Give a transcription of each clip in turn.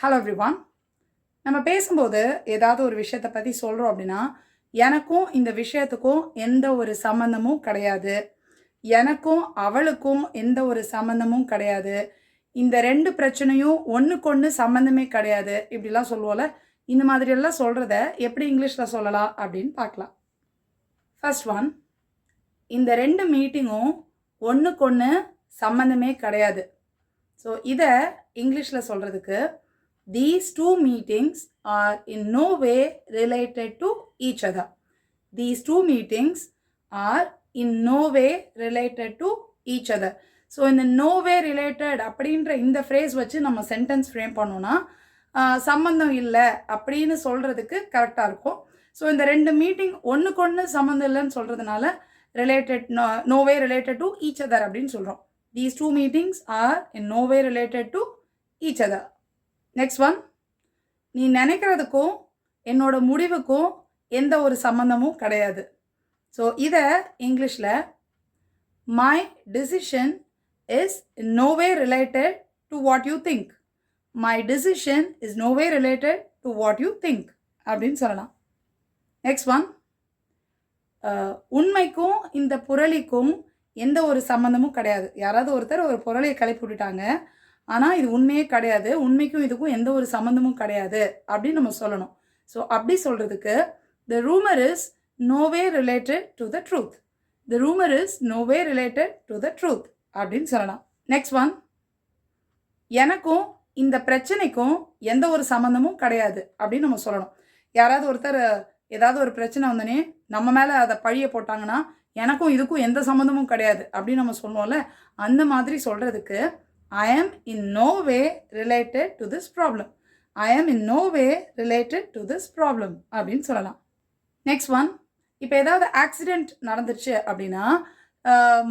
Hello everyone. நம்ம பேசும்போது ஏதாவது ஒரு விஷயத்தை பற்றி சொல்கிறோம் அப்படின்னா, எனக்கும் இந்த விஷயத்துக்கும் எந்த ஒரு சம்மந்தமும் கிடையாது, எனக்கும் அவளுக்கும் எந்த ஒரு சம்மந்தமும் கிடையாது, இந்த ரெண்டு பிரச்சனையும் ஒன்றுக்கொன்று சம்மந்தமே கிடையாது, இப்படிலாம் சொல்லுவோம்ல. இந்த மாதிரியெல்லாம் சொல்கிறத எப்படி இங்கிலீஷில் சொல்லலாம் அப்படின்னு பார்க்கலாம். ஃபர்ஸ்ட் ஒன், இந்த ரெண்டு மீட்டிங்கும் ஒன்றுக்கொன்று சம்மந்தமே கிடையாது. ஸோ இதை இங்கிலீஷில் சொல்கிறதுக்கு, these two meetings are in no way related to each other. These two meetings are in no way related to each other. So இந்த no way related அப்படின்ற இந்த ஃப்ரேஸ் வச்சு நம்ம சென்டென்ஸ் ஃப்ரேம் பண்ணோன்னா சம்மந்தம் இல்லை அப்படின்னு சொல்கிறதுக்கு கரெக்டாக இருக்கும். ஸோ இந்த ரெண்டு மீட்டிங் ஒன்றுக்கொன்று சம்மந்தம் இல்லைன்னு சொல்கிறதுனால related no way related to each other அப்படின்னு சொல்கிறோம். These two meetings are in no way related to each other. Next one, நீ நினைக்கிறதுக்கும் என்னோட முடிவுக்கும் எந்த ஒரு சம்மந்தமும் கிடையாது. ஸோ இதை இங்கிலீஷில் my decision is no way related to what you think. My decision is no way related to what you think அப்படின்னு சொல்லலாம். நெக்ஸ்ட் ஒன், உண்மைக்கும் இந்த புரளிக்கும் எந்த ஒரு சம்மந்தமும் கிடையாது. யாராவது ஒருத்தர் ஒரு புரளியை கிளப்பி விட்டுட்டாங்க, ஆனால் இது உண்மையே கிடையாது, உண்மைக்கும் இதுக்கும் எந்த ஒரு சம்மந்தமும் கிடையாது அப்படின்னு நம்ம சொல்லணும். ஸோ அப்படி சொல்கிறதுக்கு, the rumour is no way related to the truth. The rumour is no way related to the truth அப்படின்னு சொல்லலாம். நெக்ஸ்ட் ஒன், எனக்கும் இந்த பிரச்சனைக்கும் எந்த ஒரு சம்மந்தமும் கிடையாது அப்படின்னு நம்ம சொல்லணும். யாராவது ஒருத்தர் ஏதாவது ஒரு பிரச்சனை வந்தோடனே நம்ம மேலே அதை பழிய போட்டாங்கன்னா, எனக்கும் இதுக்கும் எந்த சம்மந்தமும் கிடையாது அப்படின்னு நம்ம சொல்லுவோம்ல, அந்த மாதிரி சொல்கிறதுக்கு, I am in no way related to this problem. I am in no way related to this problem அப்படின்னு சொல்லலாம். நெக்ஸ்ட் ஒன், இப்போ ஏதாவது ஆக்சிடெண்ட் நடந்துச்சு அப்படின்னா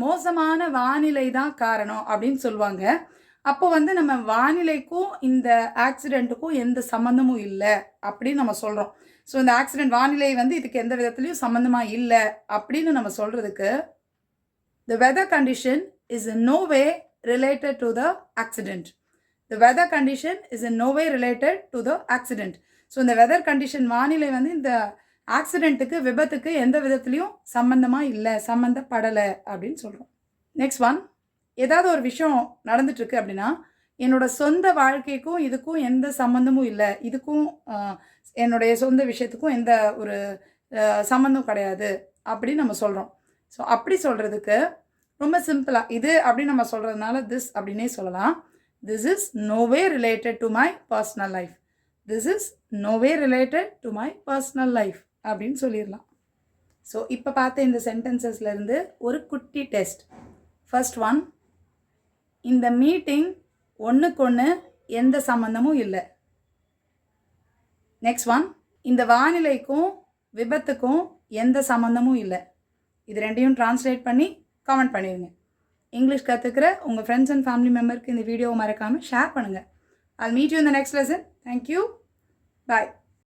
மோசமான வானிலை தான் காரணம் அப்படின்னு சொல்லுவாங்க. அப்போ நம்ம வானிலைக்கும் இந்த ஆக்சிடெண்ட்டுக்கும் எந்த சம்மந்தமும் இல்லை அப்படின்னு நம்ம சொல்கிறோம். ஸோ இந்த ஆக்சிடெண்ட் வானிலை இதுக்கு எந்த விதத்துலையும் சம்மந்தமாக இல்லை அப்படின்னு நம்ம சொல்கிறதுக்கு, the weather condition is in no way related to the accident. The weather condition is in no way related to the accident. So இந்த வெதர் கண்டிஷன் வானிலை இந்த ஆக்சிடெண்ட்டுக்கு விபத்துக்கு எந்த விதத்துலையும் சம்மந்தமாக இல்லை, சம்மந்தப்படலை அப்படின்னு சொல்கிறோம். நெக்ஸ்ட் ஒன், ஏதாவது ஒரு விஷயம் நடந்துட்டுருக்கு அப்படின்னா, என்னோட சொந்த வாழ்க்கைக்கும் இதுக்கும் எந்த சம்மந்தமும் இல்லை, இதுக்கும் என்னுடைய சொந்த விஷயத்துக்கும் எந்த ஒரு சம்மந்தம் கிடையாது அப்படின்னு நம்ம சொல்கிறோம். ஸோ அப்படி சொல்கிறதுக்கு ரொம்ப சிம்பிளாக இது அப்படின்னு நம்ம சொல்கிறதுனால திஸ் அப்படின்னே சொல்லலாம். This is no way related to my personal life. This is no way related to my personal life அப்படின்னு சொல்லிடலாம். ஸோ இப்போ பார்த்த இந்த சென்டென்சஸ்லேருந்து ஒரு குட்டி டெஸ்ட். ஃபர்ஸ்ட் ஒன், இந்த மீட்டிங் ஒன்றுக்கொன்று எந்த சம்மந்தமும் இல்லை. நெக்ஸ்ட் ஒன், இந்த வானிலைக்கும் விபத்துக்கும் எந்த சம்மந்தமும் இல்லை. இது ரெண்டையும் டிரான்ஸ்லேட் பண்ணி கமெண்ட் பண்ணிடுங்க. இங்கிலீஷ் கற்றுக்கிற உங்கள் ஃப்ரெண்ட்ஸ் அண்ட் ஃபேமிலி மெம்பருக்கு இந்த வீடியோவை மறக்காமல் ஷேர் பண்ணுங்கள். I'll meet you in the next lesson. Thank you. Bye.